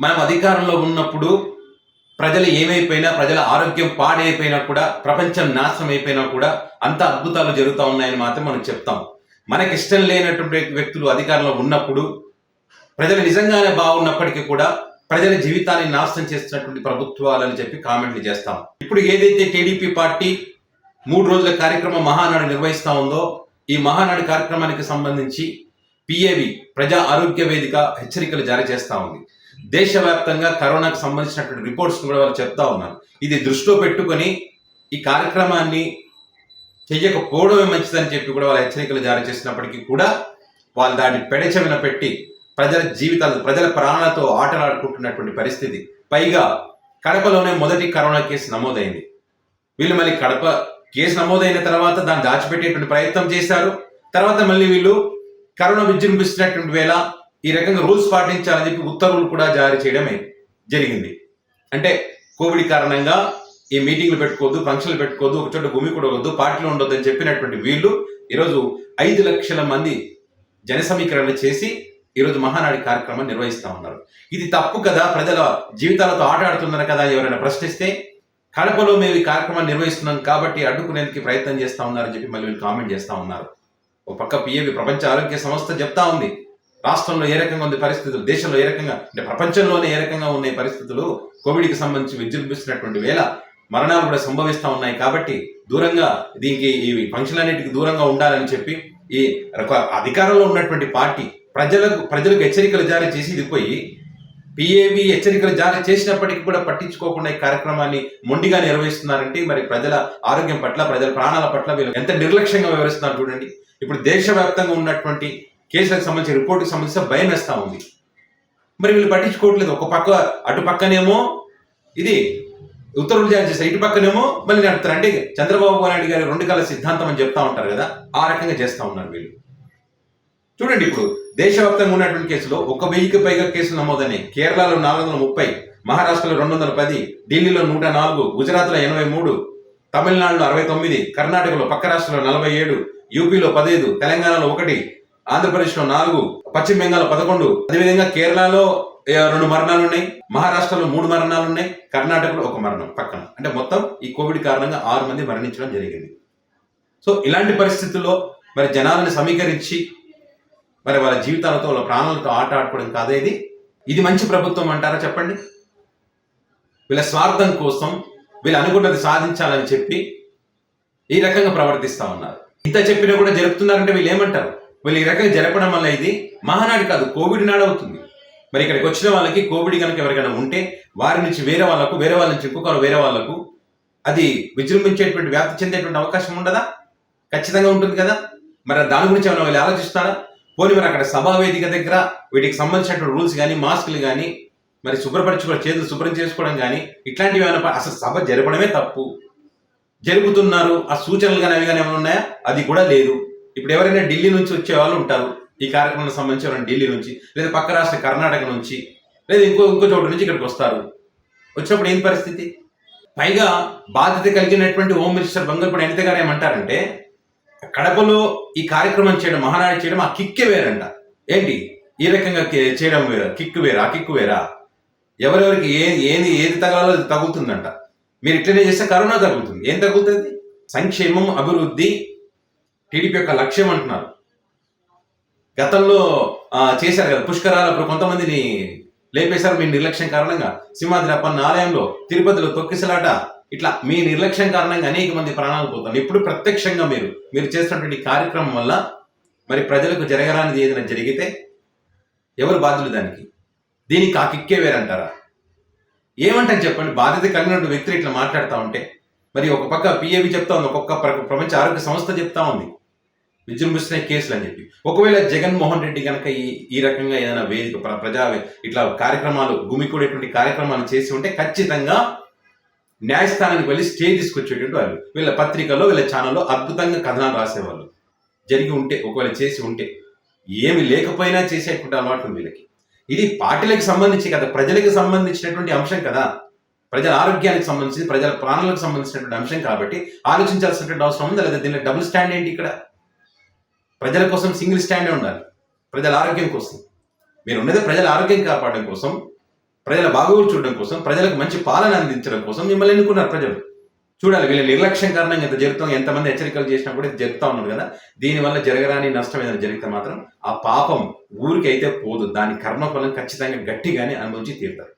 మనం అధికారంలో ఉన్నప్పుడు ప్రజలు ఏమైపోయినా, ప్రజల ఆరోగ్యం పాడైపోయినా కూడా, ప్రపంచం నాశనం అయిపోయినా కూడా అంత అద్భుతాలు జరుగుతూ ఉన్నాయని మాత్రం మనం చెప్తాం. మనకి ఇష్టం లేనటువంటి వ్యక్తులు అధికారంలో ఉన్నప్పుడు ప్రజలు నిజంగానే బాగున్నప్పటికీ కూడా ప్రజల జీవితాన్ని నాశనం చేస్తున్నటువంటి ప్రభుత్వాలని చెప్పి కామెంట్లు చేస్తాం. ఇప్పుడు ఏదైతే టీడీపీ పార్టీ 3 రోజుల కార్యక్రమం మహానాడు నిర్వహిస్తా ఉందో, ఈ మహానాడు కార్యక్రమానికి సంబంధించి పిఏవి ప్రజా ఆరోగ్య వేదిక హెచ్చరికలు జారీ చేస్తా ఉంది. దేశవ్యాప్తంగా కరోనాకు సంబంధించినటువంటి రిపోర్ట్స్ కూడా వాళ్ళు చెప్తా ఉన్నారు. ఇది దృష్టిలో పెట్టుకొని ఈ కార్యక్రమాన్ని చెయ్యకపోవడమే మంచిదని చెప్పి కూడా వాళ్ళ హెచ్చరికలు జారీ చేసినప్పటికీ కూడా వాళ్ళు దాన్ని పెడచెవిన పెట్టి ప్రజల జీవితాలు, ప్రజల ప్రాణాలతో ఆటలాడుకుంటున్నటువంటి పరిస్థితి. పైగా కడపలోనే మొదటి కరోనా కేసు నమోదైంది. వీళ్ళు మళ్ళీ కడప కేసు నమోదైన తర్వాత దాన్ని దాచిపెట్టేటువంటి ప్రయత్నం చేశారు. తర్వాత మళ్ళీ వీళ్ళు కరోనా విజృంభిస్తున్నటువంటి వేళ ఈ రకంగా రూల్స్ పాటించాలని చెప్పి ఉత్తర్వులు కూడా జారీ చేయడమే జరిగింది. అంటే కోవిడ్ కారణంగా ఈ మీటింగ్లు పెట్టుకోవద్దు, ఫంక్షన్లు పెట్టుకోవద్దు, ఒక చోట భూమి కూడా వద్దు, పార్టీలు ఉండొద్దు అని చెప్పినటువంటి వీళ్ళు ఈరోజు 5 లక్షల మంది జన సమీకరణ చేసి ఈరోజు మహానాడి కార్యక్రమం నిర్వహిస్తా ఉన్నారు. ఇది తప్పు కదా, ప్రజల జీవితాలతో ఆట ఆడుతున్నారు కదా ఎవరైనా ప్రశ్నిస్తే, కడపలో మేము ఈ కార్యక్రమాన్ని నిర్వహిస్తున్నాం కాబట్టి అడ్డుకునేందుకు ప్రయత్నం చేస్తా ఉన్నారని చెప్పి మళ్ళీ వీళ్ళు కామెంట్ చేస్తా ఉన్నారు. ఒక పక్క పిఏవి ప్రపంచ ఆరోగ్య సంస్థ చెప్తా ఉంది రాష్ట్రంలో ఏ రకంగా ఉంది పరిస్థితులు, దేశంలో ఏ రకంగా అంటే ప్రపంచంలోనే ఏ రకంగా ఉన్నాయి పరిస్థితులు, కోవిడ్కి సంబంధించి విజృంభిస్తున్నటువంటి వేళ మరణాలు కూడా సంభవిస్తూ ఉన్నాయి. కాబట్టి దూరంగా దీనికి ఈ ఫంక్షన్ అన్నిటికి దూరంగా ఉండాలని చెప్పి ఈ అధికారంలో ఉన్నటువంటి పార్టీ ప్రజలకు హెచ్చరికలు జారీ చేసి ఇది పోయి పిఏవి హెచ్చరికలు జారీ చేసినప్పటికీ కూడా పట్టించుకోకుండా ఈ కార్యక్రమాన్ని మొండిగా నిర్వహిస్తున్నారంటే మరి ప్రజల ఆరోగ్యం పట్ల, ప్రజల ప్రాణాల పట్ల వీళ్ళు ఎంత నిర్లక్ష్యంగా వ్యవహరిస్తున్నారు చూడండి. ఇప్పుడు దేశవ్యాప్తంగా ఉన్నటువంటి కేసులకు సంబంధించిన రిపోర్టుకి సంబంధించిన భయం వేస్తూ ఉంది. మరి వీళ్ళు పట్టించుకోవట్లేదు. ఒక పక్క అటు పక్కనేమో ఇది ఉత్తర్వులు జారీ చేస్తారు, ఇటు పక్కనేమో మళ్ళీ నడుపుతారు. అంటే చంద్రబాబు నాయుడు గారి 2 కళ్ళ సిద్ధాంతం అని చెప్తా ఉంటారు కదా, ఆ రకంగా చేస్తూ ఉన్నారు వీళ్ళు. చూడండి, ఇప్పుడు దేశవ్యాప్తంగా ఉన్నటువంటి కేసులో 1000కి పైగా కేసులు నమోదైనాయి. కేరళలో 430, మహారాష్ట్రలో 210, ఢిల్లీలో 104, గుజరాత్లో 83, తమిళనాడులో 69, కర్ణాటకలో పక్క రాష్ట్రంలో 47, యూపీలో 15, తెలంగాణలో 1, ఆంధ్రప్రదేశ్లో 4, పశ్చిమ బెంగాల్లో 11, అదేవిధంగా కేరళలో 2 మరణాలు ఉన్నాయి, మహారాష్ట్రలో 3 మరణాలు ఉన్నాయి, కర్ణాటకలో 1 మరణం పక్కన. అంటే మొత్తం ఈ కోవిడ్ కారణంగా 6 మంది మరణించడం జరిగింది. సో ఇలాంటి పరిస్థితుల్లో మరి జనాలను సమీకరించి మరి వాళ్ళ జీవితాలతో, వాళ్ళ ప్రాణాలతో ఆట ఆడుకోవడం కాదేది. ఇది మంచి ప్రభుత్వం అంటారా చెప్పండి? వీళ్ళ స్వార్థం కోసం వీళ్ళు అనుకున్నది సాధించాలని చెప్పి ఈ రకంగా ప్రవర్తిస్తా ఉన్నారు. ఇంత చెప్పినా కూడా జరుపుతున్నారంటే వీళ్ళు ఏమంటారు? వీళ్ళు ఈ రకంగా జరపడం వల్ల ఇది మహానాడు కాదు, కోవిడ్ నాడు అవుతుంది. మరి ఇక్కడికి వచ్చిన వాళ్ళకి కోవిడ్ కనుక ఎవరికైనా ఉంటే వారి నుంచి వేరే వాళ్ళ నుంచి ఇంకొకరు వేరే వాళ్ళకు అది విజృంభించేటువంటి, వ్యాప్తి చెందేటువంటి అవకాశం ఉండదా? ఖచ్చితంగా ఉంటుంది కదా. మరి దాని గురించి ఏమైనా వీళ్ళు ఆలోచిస్తారా? పోనీ మరి అక్కడ సభా వేదిక దగ్గర వీటికి సంబంధించినటువంటి రూల్స్ కానీ, మాస్కులు కానీ, మరి చేతులు శుభ్రం చేసుకోవడం కానీ ఇట్లాంటివి ఏమైనా, అసలు సభ జరపడమే తప్పు, జరుపుతున్నారు ఆ సూచనలు కానీ అవి కానీ ఏమైనా ఉన్నాయా? అది కూడా లేదు. ఇప్పుడు ఎవరైనా ఢిల్లీ నుంచి వచ్చే వాళ్ళు ఉంటారు, ఈ కార్యక్రమానికి సంబంధించి ఎవరైనా ఢిల్లీ నుంచి, లేదా పక్క రాష్ట్ర కర్ణాటక నుంచి, లేదా ఇంకో చోటు నుంచి ఇక్కడికి వస్తారు. వచ్చినప్పుడు ఏం పరిస్థితి? పైగా బాధ్యత కలిగినటువంటి హోమ్ మినిస్టర్ బంగారుపూడి అనిత గారు ఏమంటారంటే, కడపలో ఈ కార్యక్రమం చేయడం, మహానాడు చేయడం ఆ కిక్కే వేరంట. ఏంటి ఈ రకంగా చేయడం వేరా, కిక్కు వేరా? ఆ కిక్కు వేరా? ఎవరెవరికి ఏది తగలాలో అది తగులుతుందంట. మీరు ఇట్లనే చేస్తే కరోనా తగులుతుంది. ఏం తగులుతుంది? సంక్షేమం, అభివృద్ధి టీడీపీ యొక్క లక్ష్యం అంటున్నారు. గతంలో చేశారు కదా పుష్కరాలు, అప్పుడు కొంతమందిని లేపేశారు మీ నిర్లక్ష్యం కారణంగా. సింహాద్రి అప్పన్న ఆలయంలో, తిరుపతిలో తొక్కిసలాట, ఇట్లా మీ నిర్లక్ష్యం కారణంగా అనేక మంది ప్రాణాలు పోతారు. ఇప్పుడు ప్రత్యక్షంగా మీరు చేస్తున్నటువంటి కార్యక్రమం వల్ల మరి ప్రజలకు జరగరానిది ఏదైనా జరిగితే ఎవరు బాధ్యులు దానికి? దీనికి ఆ కిక్కే వేరంటారా? ఏమంటారు చెప్పండి? బాధ్యత కలిగినటువంటి వ్యక్తులు ఇట్లా మాట్లాడుతూ ఉంటే, మరి ఒక పక్క పిఏవి చెప్తా ఉంది, ఒక్కొక్క ప్రపంచ ఆరోగ్య సంస్థ చెప్తా ఉంది విజృంభిస్తున్న కేసులు అని చెప్పి. ఒకవేళ జగన్మోహన్ రెడ్డి కనుక ఈ రకంగా ఏదైనా వేదిక ప్రజా ఇట్లా కార్యక్రమాలు, గుమికూడేటువంటి కార్యక్రమాలు చేసి ఉంటే ఖచ్చితంగా న్యాయస్థానానికి వెళ్ళి స్టే తీసుకొచ్చేటువంటి వాళ్ళు. వీళ్ళ పత్రికల్లో, వీళ్ళ ఛానల్లో అద్భుతంగా కథనాలు రాసేవాళ్ళు. జరిగి ఉంటే, ఒకవేళ చేసి ఉంటే, ఏమి లేకపోయినా చేసేటువంటి అలవాటు వీళ్ళకి. ఇది పార్టీలకు సంబంధించి కదా, ప్రజలకు సంబంధించినటువంటి అంశం కదా, ప్రజల ఆరోగ్యానికి సంబంధించి, ప్రజల ప్రాణాలకు సంబంధించినటువంటి అంశం కాబట్టి ఆలోచించాల్సినటువంటి అవసరం ఉంది. లేదా దీనిలో డబుల్ స్టాండ్ ఏంటి? ఇక్కడ ప్రజల కోసం సింగిల్ స్టాండే ఉండాలి, ప్రజల ఆరోగ్యం కోసం. మీరు ఉన్నదే ప్రజల ఆరోగ్యం కాపాడడం కోసం. ప్రజల బాగోగులు చూడడం కోసం, ప్రజలకు మంచి పాలన అందించడం కోసం మిమ్మల్ని ఎన్నుకున్నారు ప్రజలు. చూడాలి వీళ్ళ నిర్లక్ష్యం కారణంగా ఇంత జరుగుతాం, ఎంతమంది హెచ్చరికలు చేసినా కూడా ఇది జరుగుతూ ఉన్నారు కదా. దీనివల్ల జరగరాని నష్టం ఏదైనా జరిగితే మాత్రం ఆ పాపం ఊరికి అయితే పోదు, దాని కర్మఫలం ఖచ్చితంగా గట్టిగానే అనుభవించి తీరుతారు.